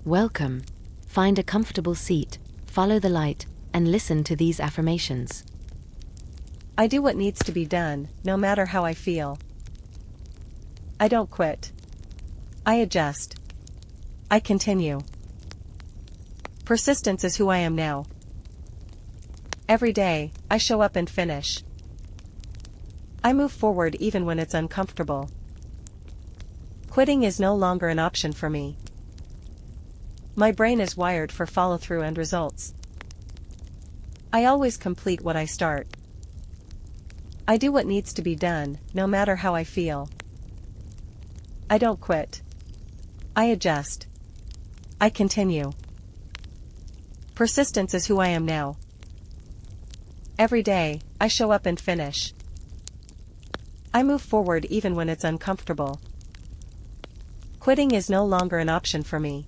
Welcome. Find a comfortable seat, follow the light, and listen to these affirmations. I do what needs to be done, no matter how I feel. I don't quit. I adjust. I continue. Persistence is who I am now. Every day, I show up and finish. I move forward even when it's uncomfortable. Quitting is no longer an option for me. My brain is wired for follow-through and results. I always complete what I start. I do what needs to be done, no matter how I feel. I don't quit. I adjust. I continue. Persistence is who I am now. Every day, I show up and finish. I move forward even when it's uncomfortable. Quitting is no longer an option for me.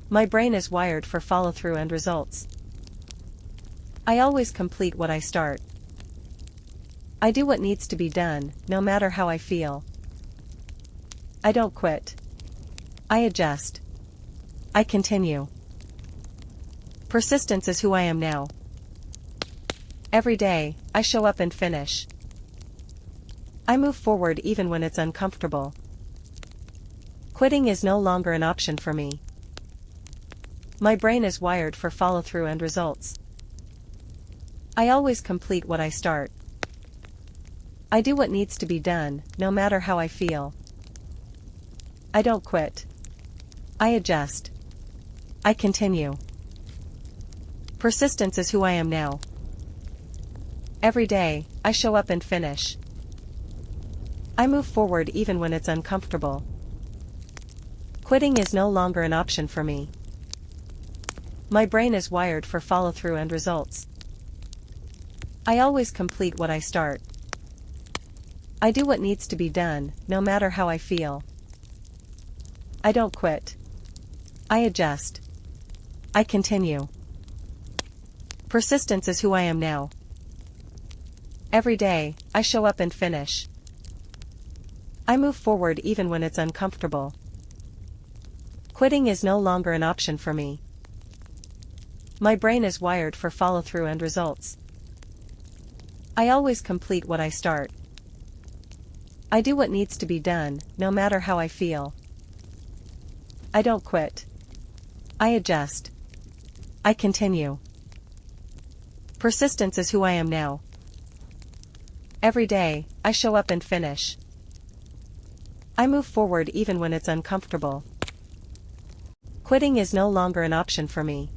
My brain is wired for follow-through and results. I always complete what I start. I do what needs to be done, no matter how I feel. I don't quit. I adjust. I continue. Persistence is who I am now. Every day, I show up and finish. I move forward even when it's uncomfortable. Quitting is no longer an option for me. My brain is wired for follow-through and results. I always complete what I start. I do what needs to be done, no matter how I feel. I don't quit. I adjust. I continue. Persistence is who I am now. Every day, I show up and finish. I move forward even when it's uncomfortable. Quitting is no longer an option for me. My brain is wired for follow-through and results. I always complete what I start. I do what needs to be done, no matter how I feel. I don't quit. I adjust. I continue. Persistence is who I am now. Every day, I show up and finish. I move forward even when it's uncomfortable. Quitting is no longer an option for me. My brain is wired for follow-through and results. I always complete what I start. I do what needs to be done, no matter how I feel. I don't quit. I adjust. I continue. Persistence is who I am now. Every day, I show up and finish. I move forward even when it's uncomfortable. Quitting is no longer an option for me.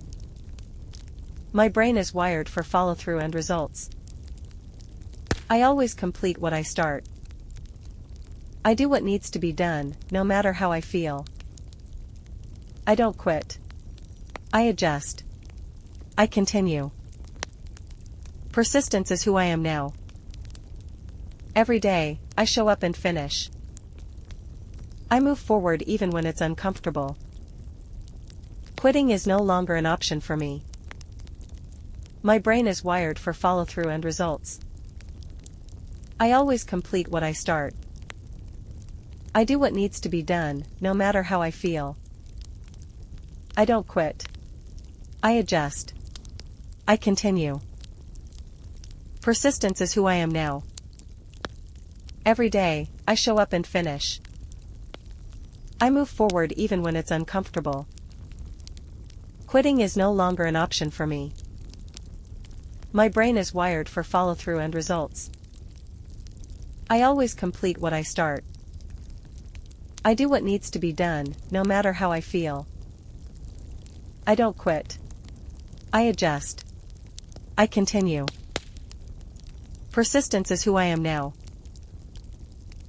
My brain is wired for follow-through and results. I always complete what I start. I do what needs to be done, no matter how I feel. I don't quit. I adjust. I continue. Persistence is who I am now. Every day, I show up and finish. I move forward even when it's uncomfortable. Quitting is no longer an option for me. My brain is wired for follow-through and results. I always complete what I start. I do what needs to be done, no matter how I feel. I don't quit. I adjust. I continue. Persistence is who I am now. Every day, I show up and finish. I move forward even when it's uncomfortable. Quitting is no longer an option for me. My brain is wired for follow-through and results. I always complete what I start. I do what needs to be done, no matter how I feel. I don't quit. I adjust. I continue. Persistence is who I am now.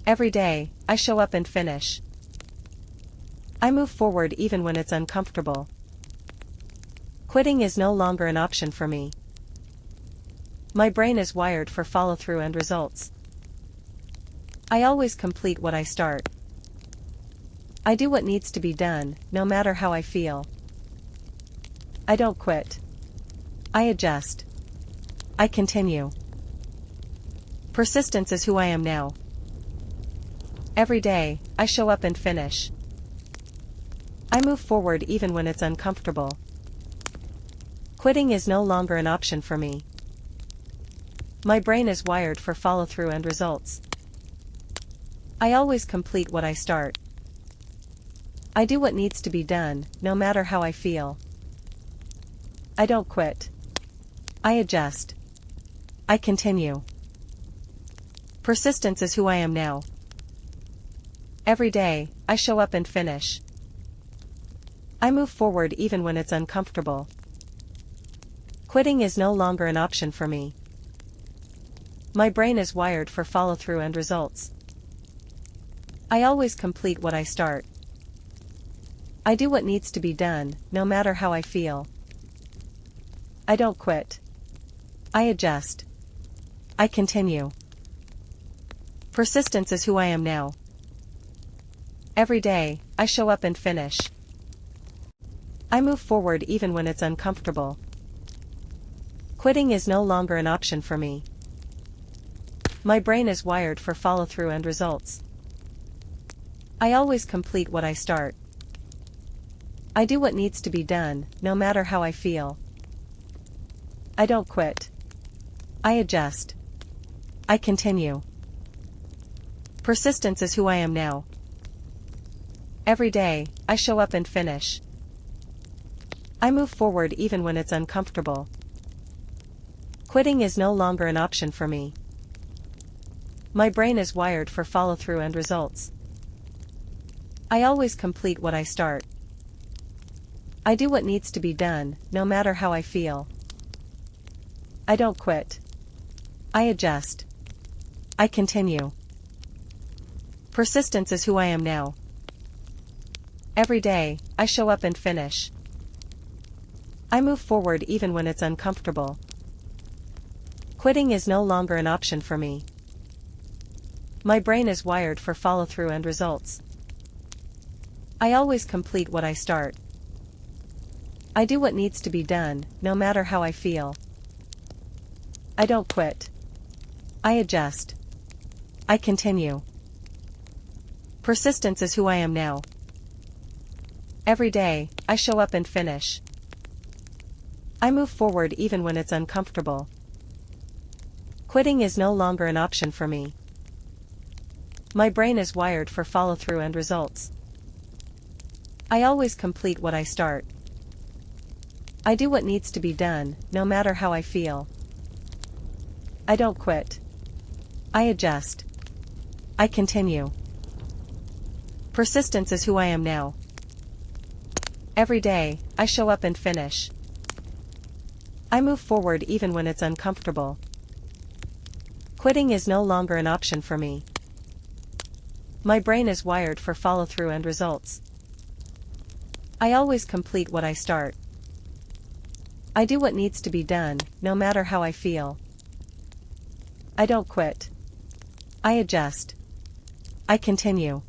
Every day, I show up and finish. I move forward even when it's uncomfortable. Quitting is no longer an option for me. My brain is wired for follow-through and results. I always complete what I start. I do what needs to be done, no matter how I feel. I don't quit. I adjust. I continue. Persistence is who I am now. Every day, I show up and finish. I move forward even when it's uncomfortable. Quitting is no longer an option for me. My brain is wired for follow-through and results. I always complete what I start. I do what needs to be done, no matter how I feel. I don't quit. I adjust. I continue. Persistence is who I am now. Every day, I show up and finish. I move forward even when it's uncomfortable. Quitting is no longer an option for me. My brain is wired for follow-through and results. I always complete what I start. I do what needs to be done, no matter how I feel. I don't quit. I adjust. I continue. Persistence is who I am now. Every day, I show up and finish. I move forward even when it's uncomfortable. Quitting is no longer an option for me. My brain is wired for follow-through and results. I always complete what I start. I do what needs to be done, no matter how I feel. I don't quit. I adjust. I continue. Persistence is who I am now. Every day, I show up and finish. I move forward even when it's uncomfortable. Quitting is no longer an option for me. My brain is wired for follow-through and results. I always complete what I start. I do what needs to be done, no matter how I feel. I don't quit. I adjust. I continue. Persistence is who I am now. Every day, I show up and finish. I move forward even when it's uncomfortable. Quitting is no longer an option for me. My brain is wired for follow-through and results. I always complete what I start. I do what needs to be done, no matter how I feel. I don't quit. I adjust. I continue. Persistence is who I am now. Every day, I show up and finish. I move forward even when it's uncomfortable. Quitting is no longer an option for me. My brain is wired for follow-through and results. I always complete what I start. I do what needs to be done, no matter how I feel. I don't quit. I adjust. I continue. Persistence is who I am now. Every day, I show up and finish. I move forward even when it's uncomfortable. Quitting is no longer an option for me. My brain is wired for follow-through and results. I always complete what I start. I do what needs to be done, no matter how I feel. I don't quit. I adjust. I continue.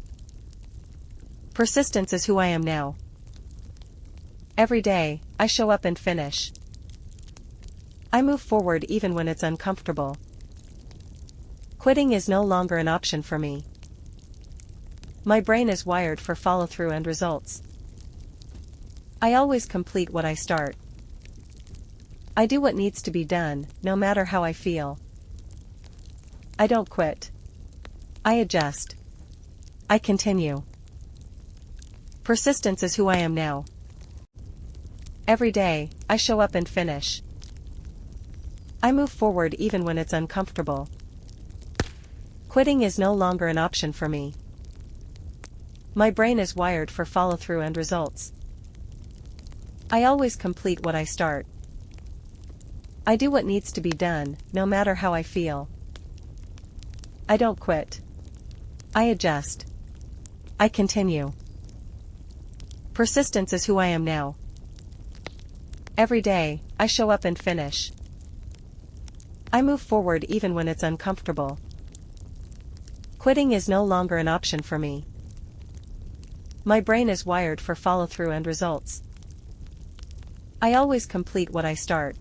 Persistence is who I am now. Every day, I show up and finish. I move forward even when it's uncomfortable. Quitting is no longer an option for me. My brain is wired for follow-through and results. I always complete what I start. I do what needs to be done, no matter how I feel. I don't quit. I adjust. I continue. Persistence is who I am now. Every day, I show up and finish. I move forward even when it's uncomfortable. Quitting is no longer an option for me. My brain is wired for follow-through and results. I always complete what I start. I do what needs to be done, no matter how I feel. I don't quit. I adjust. I continue. Persistence is who I am now. Every day, I show up and finish. I move forward even when it's uncomfortable. Quitting is no longer an option for me. My brain is wired for follow-through and results. I always complete what I start.